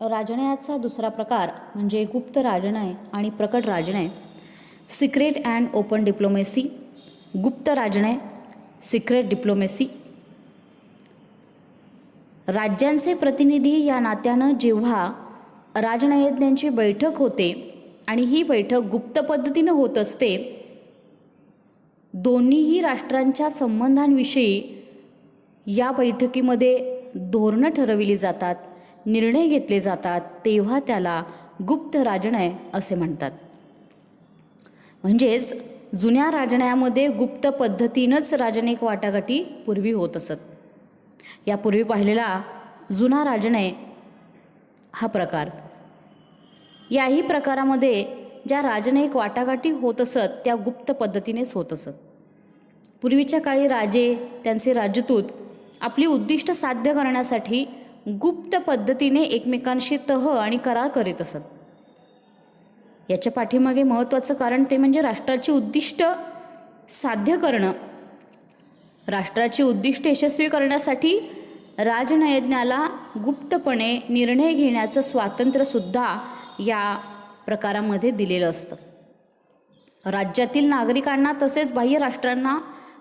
राजनयाचा दुसरा प्रकार म्हणजे गुप्त राजनय आणि प्रकट राजनय. सिक्रेट अँड ओपन डिप्लोमेसी, गुप्त राजनय, सिक्रेट डिप्लोमेसी. राज्यांचे प्रतिनिधी या नात्यानं जेव्हा राजनयज्ञांची बैठक होते आणि ही बैठक गुप्त पद्धतीनं होत असते, दोन्हीही राष्ट्रांच्या संबंधांविषयी या बैठकीमध्ये धोरणं ठरविली जातात, निर्णय घेतले जातात, तेव्हा त्याला गुप्त राजनय असे म्हणतात. म्हणजेच जुन्या राजनयामध्ये गुप्त पद्धतीनंच राजनैतिक वाटाघाटी पूर्वी होत असत. यापूर्वी पाहिलेला जुना राजनय हा प्रकार. याही प्रकारामध्ये ज्या राजनैतिक वाटाघाटी होत असत त्या गुप्त पद्धतीनेच होत असत. पूर्वीच्या काळी राजे, त्यांचे राजदूत आपली उद्दिष्ट साध्य करण्यासाठी गुप्त पद्धतीने एकमेकांशी तह आणि करार करीत असत. याच्या पाठीमागे महत्त्वाचं कारण ते म्हणजे राष्ट्राची उद्दिष्ट साध्य करणं. राष्ट्राची उद्दिष्ट यशस्वी करण्यासाठी राजनयज्ञाला गुप्तपणे निर्णय घेण्याचं स्वातंत्र्यसुद्धा या प्रकारामध्ये दिलेलं असतं. राज्यातील नागरिकांना तसेच बाह्य राष्ट्रांना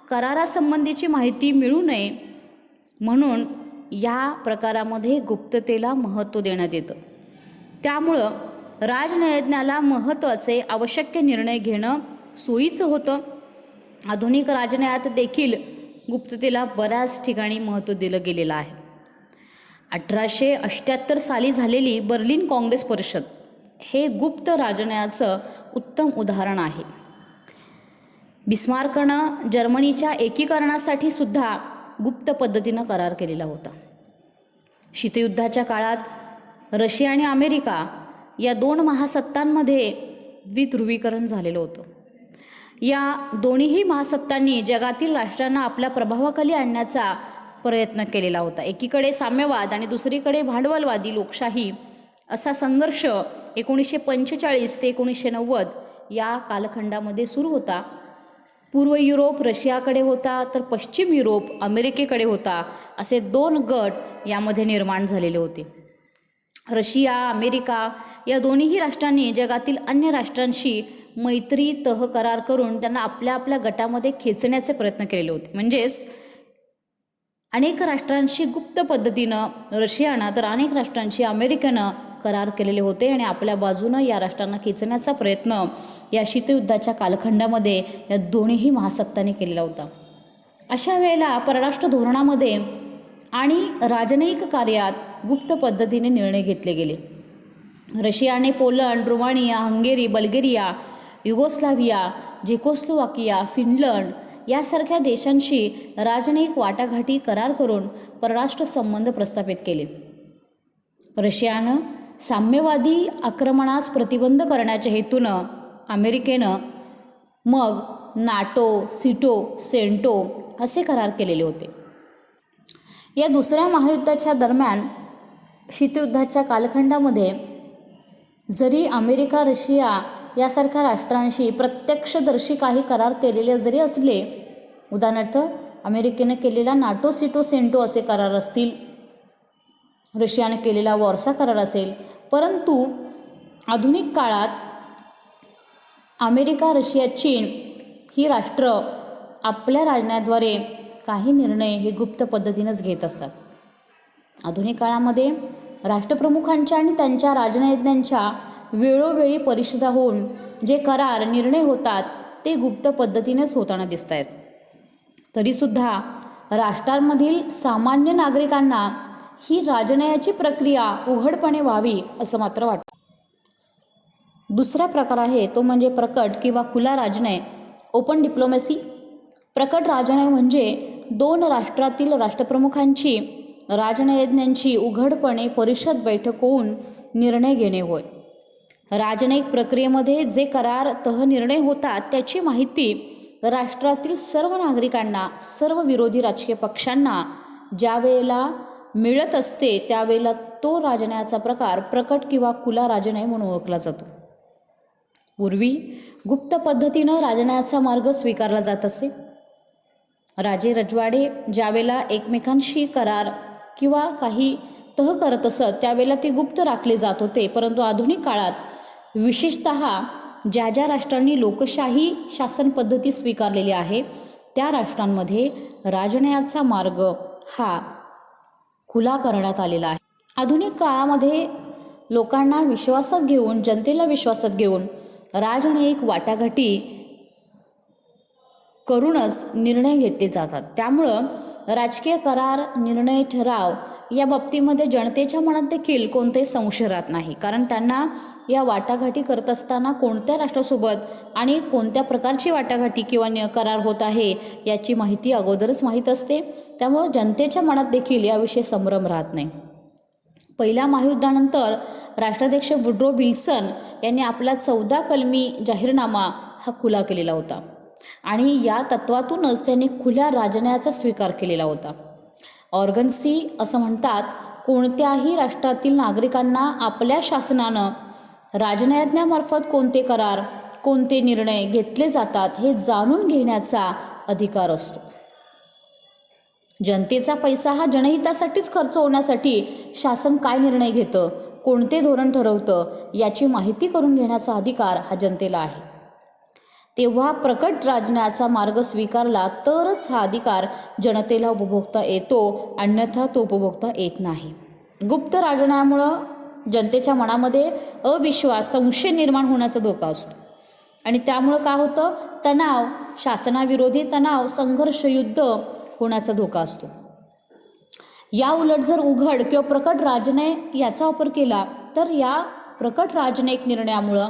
करारासंबंधीची माहिती मिळू नये म्हणून या प्रकारामध्ये गुप्ततेला महत्त्व देण्यात येतं. त्यामुळं राजनयज्ञाला महत्त्वाचे आवश्यक निर्णय घेणं सोयीचं होतं. आधुनिक राजनयात देखील गुप्ततेला बऱ्याच ठिकाणी महत्त्व दिलं गेलेलं आहे. 1878 साली झालेली बर्लिन काँग्रेस परिषद हे गुप्त राजनयाचं उत्तम उदाहरण आहे. बिस्मार्कनं जर्मनीच्या एकीकरणासाठी सुद्धा गुप्त पद्धतीनं करार केलेला होता. शीतयुद्धाच्या काळात रशिया आणि अमेरिका या दोन महासत्तांमध्ये द्विध्रुवीकरण झालेलं होतं. या दोन्हीही महासत्तांनी जगातील राष्ट्रांना आपल्या प्रभावाखाली आणण्याचा प्रयत्न केलेला होता. एकीकडे साम्यवाद आणि दुसरीकडे भांडवलवादी लोकशाही असा संघर्ष 1945 ते 1990 या कालखंडामध्ये सुरू होता. पूर्व युरोप रशियाकडे होता तर पश्चिम युरोप अमेरिकेकडे होता. असे दोन गट यामध्ये निर्माण झालेले होते. रशिया, अमेरिका या दोन्हीही राष्ट्रांनी जगातील अन्य राष्ट्रांशी मैत्री तह करार करून त्यांना आपल्या आपल्या गटामध्ये खेचण्याचे प्रयत्न केलेले होते. म्हणजेच अनेक राष्ट्रांशी गुप्त पद्धतीनं रशियानं तर अनेक राष्ट्रांशी अमेरिकेनं करार केलेले होते आणि आपल्या बाजूनं या राष्ट्रांना खेचण्याचा प्रयत्न या शीतयुद्धाच्या कालखंडामध्ये या दोन्हीही महासत्तांनी केलेला होता. अशा वेळेला परराष्ट्र धोरणामध्ये आणि राजनैतिक कार्यात गुप्त पद्धतीने निर्णय घेतले गेले. रशियाने Poland, Romania, Hungary, Bulgaria, Yugoslavia, Czechoslovakia, Finland यासारख्या देशांशी राजनैतिक वाटाघाटी करार करून परराष्ट्र संबंध प्रस्थापित केले. रशियानं साम्यवादी आक्रमणास प्रतिबंध करण्याच्या हेतूनं अमेरिकेनं मग नाटो, सिटो, सेंटो असे करार केलेले होते. या दुसऱ्या महायुद्धाच्या दरम्यान शीतयुद्धाच्या कालखंडामध्ये जरी अमेरिका, रशिया यासारख्या राष्ट्रांशी प्रत्यक्षदर्शी काही करार केलेले जरी असले, उदाहरणार्थ अमेरिकेनं केलेला नाटो, सिटो, सेंटो असे करार असतील, रशियाने केलेला वॉर्सा करार असेल, परंतु आधुनिक काळात अमेरिका, रशिया, चीन ही राष्ट्र आपल्या राजनयाद्वारे काही निर्णय हे गुप्त पद्धतीनंच घेत असतात. आधुनिक काळामध्ये राष्ट्रप्रमुखांच्या आणि त्यांच्या राजनयज्ञांच्या वेळोवेळी परिषदा होऊन जे करार, निर्णय होतात ते गुप्त पद्धतीनेच होताना दिसत आहेत. तरीसुद्धा राष्ट्रांमधील सामान्य नागरिकांना ही राजनयाची प्रक्रिया उघडपणे व्हावी असं मात्र वाटतं. दुसरा प्रकार आहे तो म्हणजे प्रकट किंवा खुला राजनय, ओपन डिप्लोमसी. प्रकट राजनय म्हणजे दोन राष्ट्रातील राष्ट्रप्रमुखांची राजनयज्ञांची उघडपणे परिषद बैठक होऊन निर्णय घेणे होय. राजनैतिक प्रक्रियेमध्ये जे करार तह निर्णय होतात त्याची माहिती राष्ट्रातील सर्व नागरिकांना, सर्व विरोधी राजकीय पक्षांना ज्या वेळेला मिळत असते त्यावेळेला तो राजनयाचा प्रकार प्रकट किंवा खुला राजनय म्हणून ओळखला जातो. पूर्वी गुप्त पद्धतीनं राजनयाचा मार्ग स्वीकारला जात असे. राजे रजवाडे ज्यावेळेला एकमेकांशी करार किंवा काही तह करत असत त्यावेळेला ते गुप्त राखले जात होते. परंतु आधुनिक काळात विशेषतः ज्या ज्या राष्ट्रांनी लोकशाही शासन पद्धती स्वीकारलेली आहे त्या राष्ट्रांमध्ये राजनयाचा मार्ग हा खुला करण्यात आलेला आहे. आधुनिक काळामध्ये लोकांना विश्वासात घेऊन, जनतेला विश्वासात घेऊन राजनयिक वाटाघाटी करूनच निर्णय घेतले जातात. त्यामुळं राजकीय करार, निर्णय, ठराव या बाबतीमध्ये जनतेच्या मनात देखील कोणतेही संशय राहत नाही. कारण त्यांना या वाटाघाटी करत असताना कोणत्या राष्ट्रासोबत आणि कोणत्या प्रकारची वाटाघाटी किंवा करार होत आहे याची माहिती अगोदरच माहीत असते. त्यामुळं जनतेच्या मनात देखील याविषयी संभ्रम राहत नाही. पहिल्या महायुद्धानंतर राष्ट्राध्यक्ष वुड्रो विल्सन यांनी आपला 14 कलमी जाहीरनामा हा खुला केलेला होता आणि या तत्वातूनच त्यांनी खुल्या राजनयाचा स्वीकार केलेला होता. ऑर्गन सी असं म्हणतात, कोणत्याही राष्ट्रातील नागरिकांना आपल्या शासनानं राजनयाज्ञामार्फत कोणते करार, कोणते निर्णय घेतले जातात हे जाणून घेण्याचा अधिकार असतो. जनतेचा पैसा हा जनहितासाठीच खर्च होण्यासाठी शासन काय निर्णय घेतं, कोणते धोरण ठरवतं याची माहिती करून घेण्याचा अधिकार हा जनतेला आहे. तेव्हा प्रकट राजनयाचा मार्ग स्वीकारला तरच हा अधिकार जनतेला उपभोगता येतो, अन्यथा तो उपभोगता येत नाही. गुप्त राजनयामुळं जनतेच्या मनामध्ये अविश्वास, संशय निर्माण होण्याचा धोका असतो आणि त्यामुळं काय होतं, तणाव, शासनाविरोधी तणाव, संघर्ष, युद्ध होण्याचा धोका असतो. या उलट जर उघड किंवा प्रकट राजनय याचा वापर केला तर या प्रकट राजनयिक निर्णयामुळं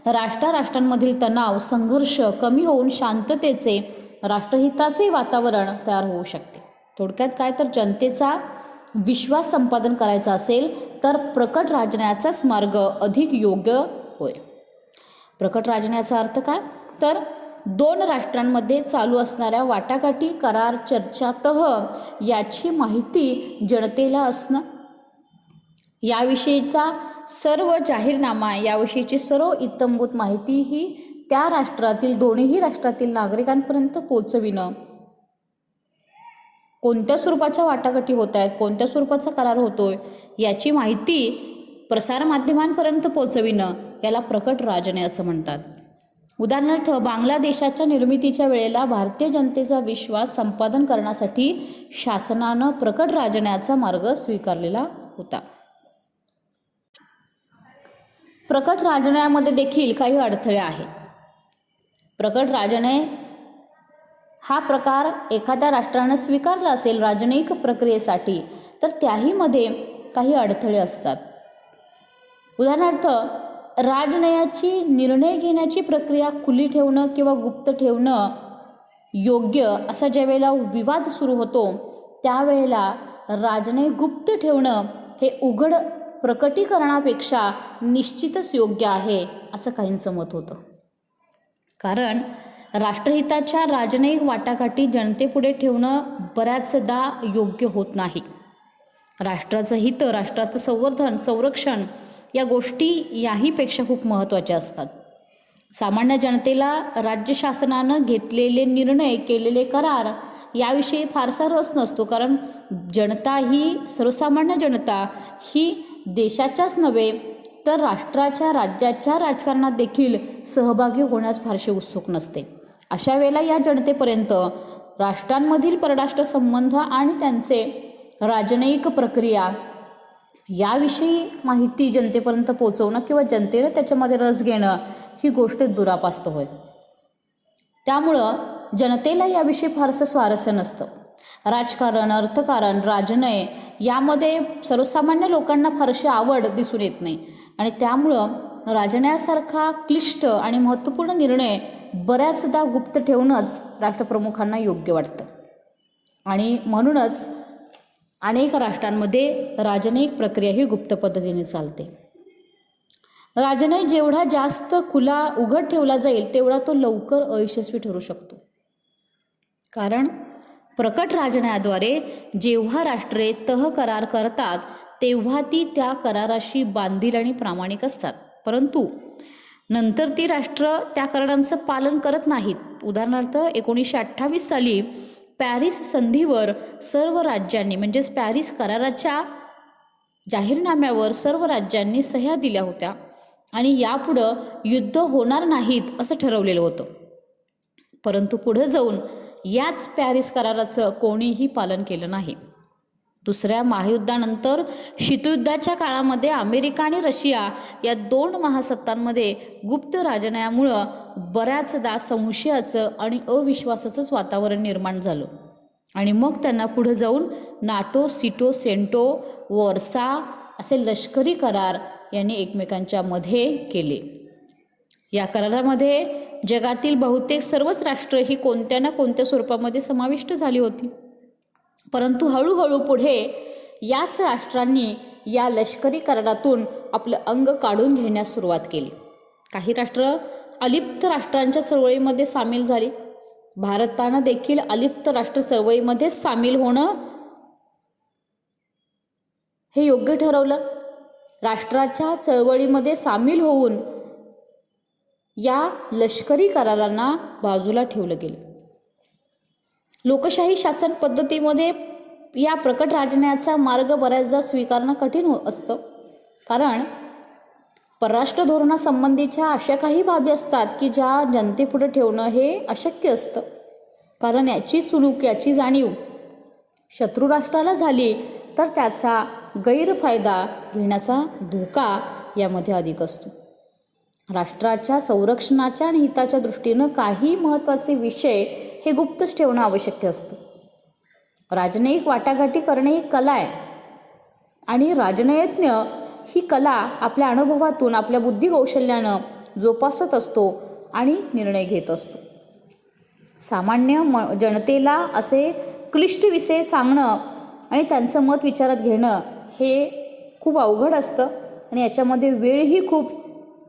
राष्ट्रांमधील तणाव, संघर्ष कमी होऊन शांततेचे, राष्ट्रहिताचे वातावरण तयार होऊ शकते. थोडक्यात काय तर जनतेचा विश्वास संपादन करायचा असेल तर प्रकट राजनयाचाच मार्ग अधिक योग्य होय. प्रकट राजनयाचा अर्थ काय तर 2 राष्ट्रांमध्ये चालू असणाऱ्या वाटाघाटी, करार, चर्चा, तह याची माहिती जनतेला असणं, याविषयीचा सर्व जाहीरनामा, याविषयीची सर्व इत्थंभूत माहिती ही त्या राष्ट्रातील, दोन्ही राष्ट्रातील नागरिकांपर्यंत पोहोचविणं, कोणत्या स्वरूपाच्या वाटाघाटी होत आहेत, कोणत्या स्वरूपाचा करार होतोय याची माहिती प्रसारमाध्यमांपर्यंत पोहोचविणं याला प्रकट राजनय असं म्हणतात. उदाहरणार्थ बांगलादेशाच्या निर्मितीच्या वेळेला भारतीय जनतेचा विश्वास संपादन करण्यासाठी शासनानं प्रकट राजनयाचा मार्ग स्वीकारलेला होता. प्रकट राजनयामध्ये देखील काही अडथळे आहेत. प्रकट राजनय हा प्रकार एखाद्या राष्ट्रानं स्वीकारला असेल राजनयिक प्रक्रियेसाठी तर त्याहीमध्ये काही अडथळे असतात. उदाहरणार्थ राजनयाची निर्णय घेण्याची प्रक्रिया खुली ठेवणं किंवा गुप्त ठेवणं योग्य असा ज्या वेळेला विवाद सुरू होतो त्यावेळेला राजनय गुप्त ठेवणं हे उघड प्रकटीकरणापेक्षा निश्चितच योग्य आहे असं काहींचं मत होतं. कारण राष्ट्रहिताच्या राजनयिक वाटाघाटी जनतेपुढे ठेवणं बऱ्याचदा योग्य होत नाही. राष्ट्राचं हित, राष्ट्राचं संवर्धन, संरक्षण या गोष्टी याहीपेक्षा खूप महत्त्वाच्या असतात. सामान्य जनतेला राज्य शासनानं घेतलेले निर्णय, केलेले करार याविषयी फारसा रस नसतो. कारण जनता ही, सर्वसामान्य जनता ही देशाच्याच नव्हे तर राष्ट्राच्या, राज्याच्या राजकारणात देखील सहभागी होण्यास फारशी उत्सुक नसते. अशा वेळेला या जनतेपर्यंत राष्ट्रांमधील परराष्ट्र संबंध आणि त्यांचे राजनयिक प्रक्रिया याविषयी माहिती जनतेपर्यंत पोहोचवणं किंवा जनतेनं त्याच्यामध्ये रस घेणं ही गोष्ट दुरापास्त होय. त्यामुळं जनतेला याविषयी फारसं स्वारस्य नसतं. राजकारण, अर्थकारण, राजनय यामध्ये सर्वसामान्य लोकांना फारशी आवड दिसून येत नाही आणि त्यामुळं राजनयासारखा क्लिष्ट आणि महत्त्वपूर्ण निर्णय बऱ्याचदा गुप्त ठेवणंच राष्ट्रप्रमुखांना योग्य वाटतं आणि म्हणूनच अनेक राष्ट्रांमध्ये राजनयिक प्रक्रिया ही गुप्त पद्धतीने चालते. राजनय जेवढा जास्त खुला उघड ठेवला जाईल तेवढा तो लवकर अयशस्वी ठरू शकतो. कारण प्रकट राजनयाद्वारे जेव्हा राष्ट्रे तह करार करतात तेव्हा ती त्या कराराशी बांधील आणि प्रामाणिक असतात, परंतु नंतर ती राष्ट्र त्या करारांचं पालन करत नाहीत. उदाहरणार्थ 1928 साली पॅरिस संधीवर सर्व राज्यांनी म्हणजेच पॅरिस कराराच्या जाहीरनाम्यावर सर्व राज्यांनी सह्या दिल्या होत्या आणि यापुढं युद्ध होणार नाहीत असं ठरवलेलं होतं. परंतु पुढे जाऊन याच पॅरिस कराराचं कोणीही पालन केलं नाही. दुसऱ्या महायुद्धानंतर शीतयुद्धाच्या काळामध्ये अमेरिका आणि रशिया या दोन महासत्तांमध्ये गुप्त राजनयामुळं बऱ्याचदा संशयाचं आणि अविश्वासाचंच वातावरण निर्माण झालं आणि मग त्यांना पुढे जाऊन नाटो, सिटो, सेंटो, वॉर्सा असे लष्करी करार यांनी एकमेकांच्या मध्ये केले. या करारामध्ये जगातील बहुतेक सर्वच राष्ट्र ही कोणत्या ना कोणत्या स्वरूपामध्ये समाविष्ट झाली होती. परंतु हळूहळू पुढे याच राष्ट्रांनी या लष्करी करारातून आपलं अंग काढून घेण्यास सुरुवात केली. काही राष्ट्र अलिप्त राष्ट्रांच्या चळवळीमध्ये सामील झाली. भारतानं देखील अलिप्त राष्ट्र चळवळीमध्ये सामील होणं हे योग्य ठरवलं. राष्ट्राच्या चळवळीमध्ये सामील होऊन या लष्करी करारांना बाजूला ठेवलं गेलं. लोकशाही शासन पद्धतीमध्ये या प्रकट राजनयाचा मार्ग बऱ्याचदा स्वीकारणं कठीण असतं, कारण परराष्ट्र धोरणासंबंधीच्या अशा काही बाबी असतात की ज्या जनतेपुढे ठेवणं हे अशक्य असतं. कारण याची चुणूक, याची जाणीव शत्रू राष्ट्राला झाली तर त्याचा गैरफायदा घेण्याचा धोका यामध्ये अधिक असतो. राष्ट्राच्या संरक्षणाच्या आणि हिताच्या दृष्टीनं काही महत्त्वाचे विषय हे गुप्तच ठेवणं आवश्यक असतं. राजनयिक वाटाघाटी करणे ही कला आहे आणि राजनयज्ञ ही कला आपल्या अनुभवातून, आपल्या बुद्धिकौशल्यानं जोपासत असतो आणि निर्णय घेत असतो. सामान्य जनतेला असे क्लिष्ट विषय सांगणं आणि त्यांचं मत विचारात घेणं हे खूप अवघड असतं आणि याच्यामध्ये वेळही खूप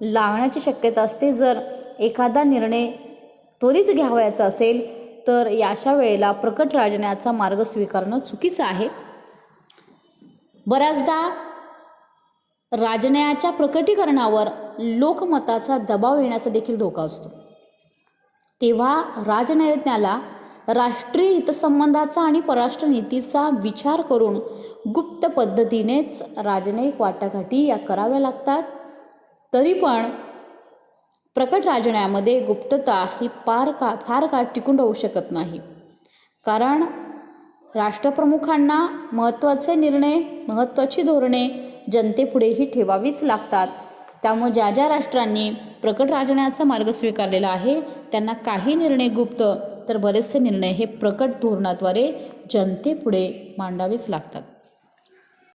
लागण्याची शक्यता असते. जर एखादा निर्णय त्वरित घ्यावयाचा असेल तर अशा वेळेला प्रकट राजनयाचा मार्ग स्वीकारणं चुकीचं आहे. बऱ्याचदा राजनयाच्या प्रकटीकरणावर लोकमताचा दबाव येण्याचा देखील धोका असतो. तेव्हा राजनयज्ञाला राष्ट्रीय हितसंबंधाचा आणि परराष्ट्र नीतीचा विचार करून गुप्त पद्धतीनेच राजनयिक वाटाघाटी या कराव्या लागतात. तरी पण प्रकट राजनयामध्ये गुप्तता ही फार काळ टिकून राहू शकत नाही, कारण राष्ट्रप्रमुखांना महत्त्वाचे निर्णय, महत्त्वाची धोरणे जनतेपुढेही ठेवावीच लागतात. त्यामुळे ज्या ज्या राष्ट्रांनी प्रकट राजनयाचा मार्ग स्वीकारलेला आहे त्यांना काही निर्णय गुप्त तर बरेचसे निर्णय हे प्रकट धोरणाद्वारे जनतेपुढे मांडावेच लागतात.